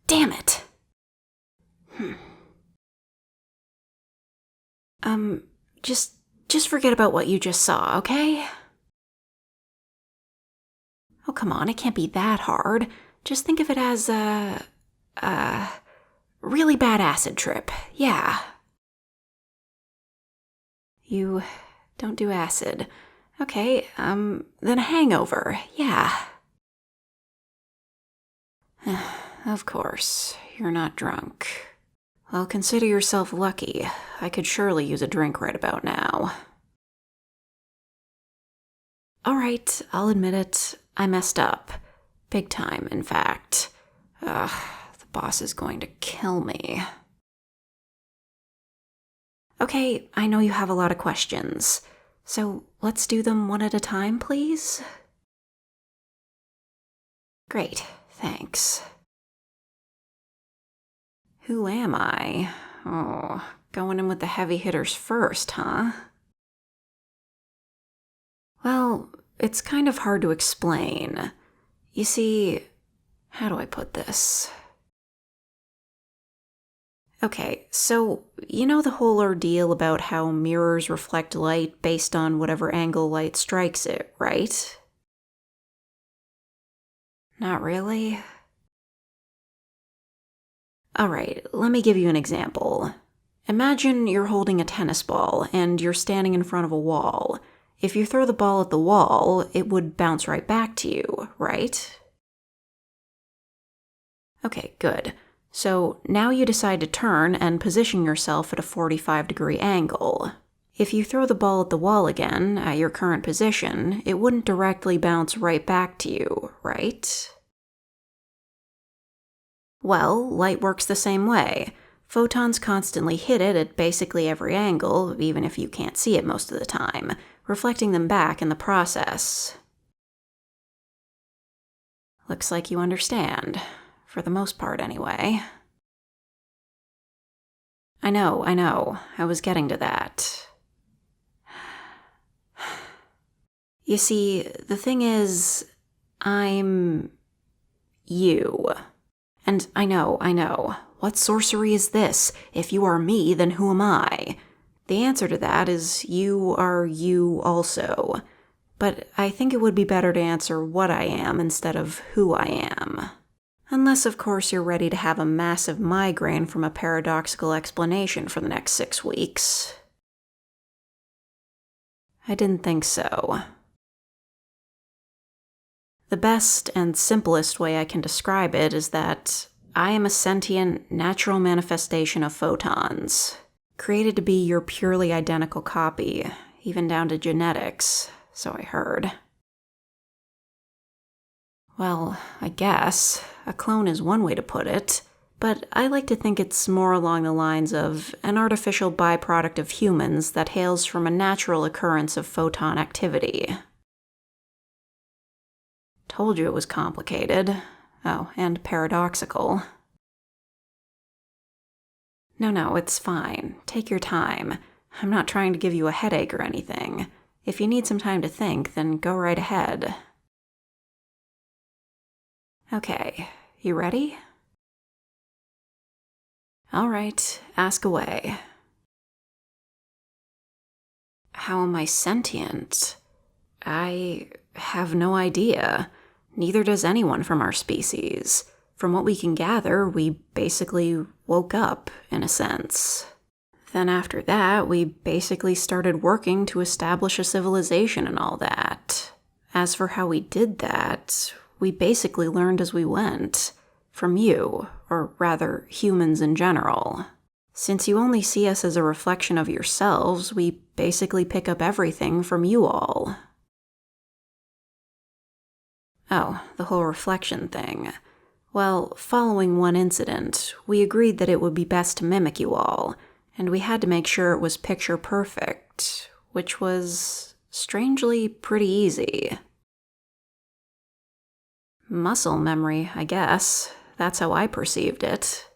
Damn it. Just forget about what you just saw, okay? Oh, come on, it can't be that hard. Just think of it as a really bad acid trip. Yeah. You don't do acid. Okay, then a hangover. Yeah. Of course, you're not drunk. Well, consider yourself lucky. I could surely use a drink right about now. Alright, I'll admit it. I messed up. Big time, in fact. The boss is going to kill me. Okay, I know you have a lot of questions. So let's do them one at a time, please? Great, thanks. Who am I? Oh, going in with the heavy hitters first, huh? Well, it's kind of hard to explain. You see, how do I put this? Okay, so you know the whole ordeal about how mirrors reflect light based on whatever angle light strikes it, right? Not really? Alright, let me give you an example. Imagine you're holding a tennis ball and you're standing in front of a wall. If you throw the ball at the wall, it would bounce right back to you, right? Okay, good. So now you decide to turn and position yourself at a 45-degree angle. If you throw the ball at the wall again, at your current position, it wouldn't directly bounce right back to you, right? Well, light works the same way. Photons constantly hit it at basically every angle, even if you can't see it most of the time, reflecting them back in the process. Looks like you understand. For the most part, anyway. I know. I was getting to that. You see, the thing is, I'm you. And I know. What sorcery is this? If you are me, then who am I? The answer to that is you are you also. But I think it would be better to answer what I am instead of who I am. Unless, of course, you're ready to have a massive migraine from a paradoxical explanation for the next 6 weeks. I didn't think so. The best and simplest way I can describe it is that I am a sentient, natural manifestation of photons, created to be your purely identical copy, even down to genetics, so I heard. Well, I guess a clone is one way to put it, but I like to think it's more along the lines of an artificial byproduct of humans that hails from a natural occurrence of photon activity. Told you it was complicated. Oh, and paradoxical. No, it's fine. Take your time. I'm not trying to give you a headache or anything. If you need some time to think, then go right ahead. Okay, you ready? All right, ask away. How am I sentient? I have no idea. Neither does anyone from our species. From what we can gather, we basically woke up, in a sense. Then after that, we basically started working to establish a civilization and all that. As for how we did that, we basically learned as we went. From you, or rather, humans in general. Since you only see us as a reflection of yourselves, we basically pick up everything from you all. Oh, the whole reflection thing. Well, following one incident, we agreed that it would be best to mimic you all, and we had to make sure it was picture perfect, which was, strangely, pretty easy. Muscle memory, I guess. That's how I perceived it.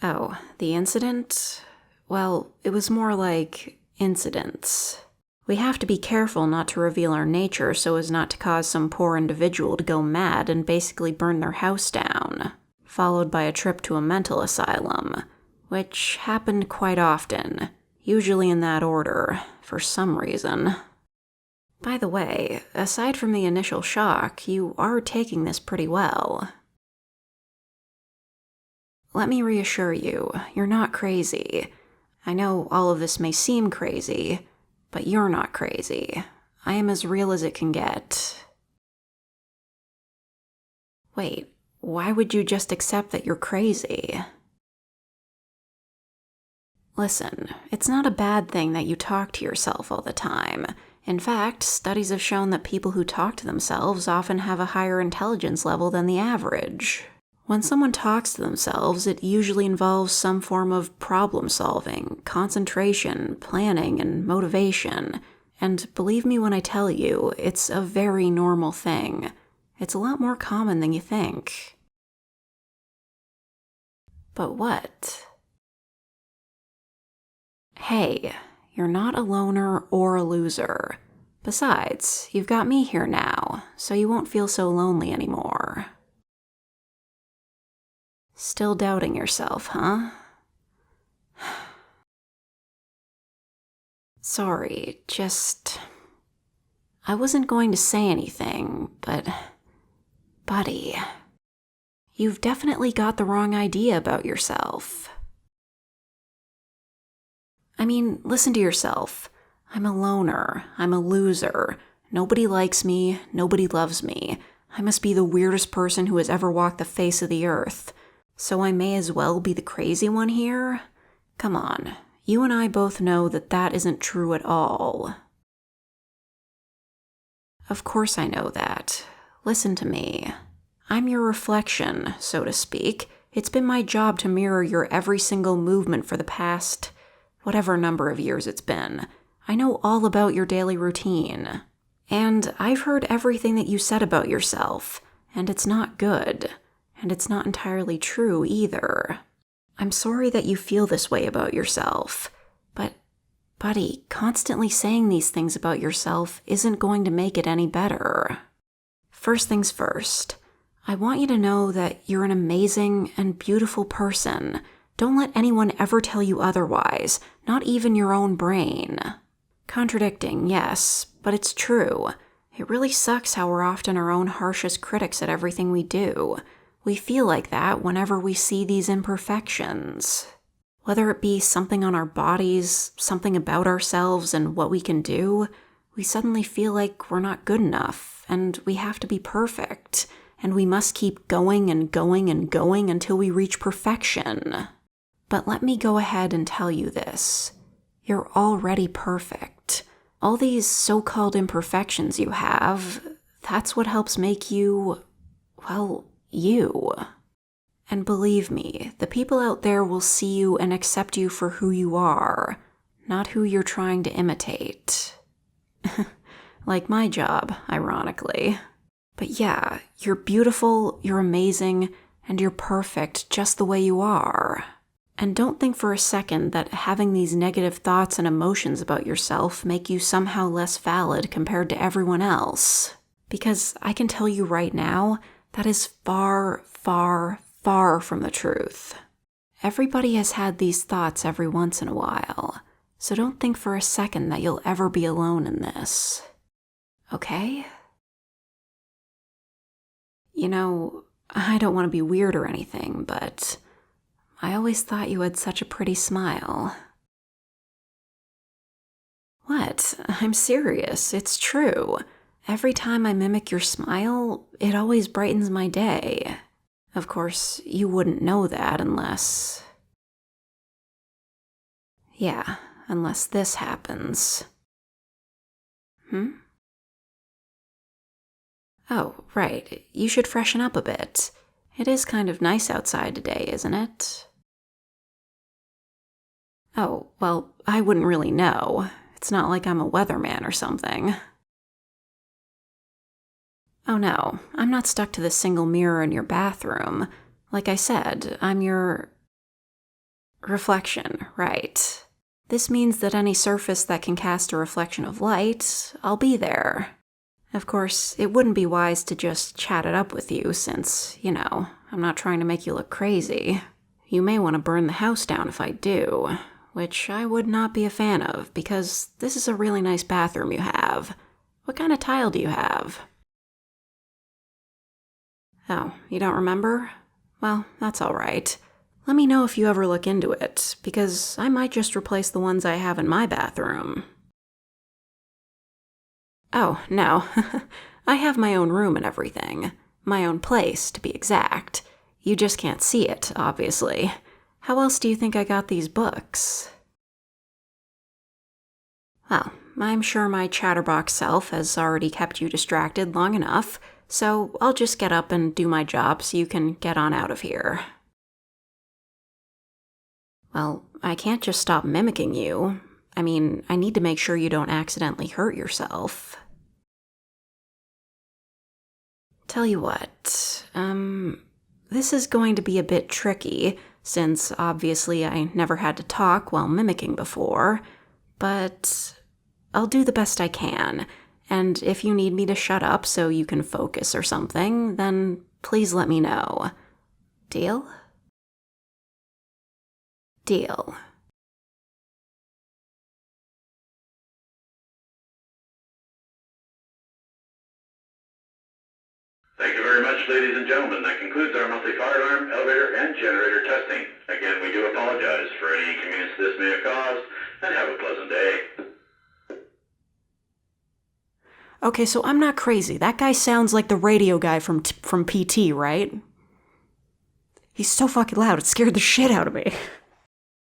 Oh, the incident? Well, it was more like incidents. We have to be careful not to reveal our nature so as not to cause some poor individual to go mad and basically burn their house down, followed by a trip to a mental asylum, which happened quite often, usually in that order, for some reason. By the way, aside from the initial shock, you are taking this pretty well. Let me reassure you, you're not crazy. I know all of this may seem crazy, but you're not crazy. I am as real as it can get. Wait, why would you just accept that you're crazy? Listen, it's not a bad thing that you talk to yourself all the time. In fact, studies have shown that people who talk to themselves often have a higher intelligence level than the average. When someone talks to themselves, it usually involves some form of problem solving, concentration, planning, and motivation. And believe me when I tell you, it's a very normal thing. It's a lot more common than you think. But what? Hey, you're not a loner or a loser. Besides, you've got me here now, so you won't feel so lonely anymore. Still doubting yourself, huh? Sorry, I wasn't going to say anything, but... Buddy, you've definitely got the wrong idea about yourself. I mean, listen to yourself. I'm a loner. I'm a loser. Nobody likes me. Nobody loves me. I must be the weirdest person who has ever walked the face of the earth. So I may as well be the crazy one here? Come on. You and I both know that that isn't true at all. Of course I know that. Listen to me. I'm your reflection, so to speak. It's been my job to mirror your every single movement for the past... whatever number of years it's been. I know all about your daily routine. And I've heard everything that you said about yourself, and it's not good. And it's not entirely true either. I'm sorry that you feel this way about yourself, but, buddy, constantly saying these things about yourself isn't going to make it any better. First things first, I want you to know that you're an amazing and beautiful person. Don't let anyone ever tell you otherwise, not even your own brain. Contradicting, yes, but it's true. It really sucks how we're often our own harshest critics at everything we do. We feel like that whenever we see these imperfections. Whether it be something on our bodies, something about ourselves and what we can do, we suddenly feel like we're not good enough, and we have to be perfect, and we must keep going and going and going until we reach perfection. But let me go ahead and tell you this. You're already perfect. All these so-called imperfections you have, that's what helps make you, well, you. And believe me, the people out there will see you and accept you for who you are, not who you're trying to imitate. Like my job, ironically. But yeah, you're beautiful, you're amazing, and you're perfect just the way you are. And don't think for a second that having these negative thoughts and emotions about yourself make you somehow less valid compared to everyone else. Because I can tell you right now, that is far, far, far from the truth. Everybody has had these thoughts every once in a while, so don't think for a second that you'll ever be alone in this. Okay? You know, I don't want to be weird or anything, but I always thought you had such a pretty smile. What? I'm serious. It's true. Every time I mimic your smile, it always brightens my day. Of course, you wouldn't know that unless... Yeah, unless this happens. Oh, right. You should freshen up a bit. It is kind of nice outside today, isn't it? Oh, well, I wouldn't really know. It's not like I'm a weatherman or something. Oh no, I'm not stuck to the single mirror in your bathroom. Like I said, I'm your... reflection, right. This means that any surface that can cast a reflection of light, I'll be there. Of course, it wouldn't be wise to just chat it up with you since, I'm not trying to make you look crazy. You may want to burn the house down if I do, which I would not be a fan of because this is a really nice bathroom you have. What kind of tile do you have? Oh, you don't remember? Well, that's all right. Let me know if you ever look into it, because I might just replace the ones I have in my bathroom. Oh, no. I have my own room and everything. My own place, to be exact. You just can't see it, obviously. How else do you think I got these books? Well, I'm sure my chatterbox self has already kept you distracted long enough, so I'll just get up and do my job so you can get on out of here. Well, I can't just stop mimicking you. I mean, I need to make sure you don't accidentally hurt yourself. Tell you what, this is going to be a bit tricky, since obviously I never had to talk while mimicking before, but I'll do the best I can, and if you need me to shut up so you can focus or something, then please let me know. Deal? Deal. Thank you very much, ladies and gentlemen. That concludes our monthly fire alarm, elevator, and generator testing. Again, we do apologize for any inconvenience this may have caused, and have a pleasant day. Okay, so I'm not crazy. That guy sounds like the radio guy from PT, right? He's so fucking loud, it scared the shit out of me.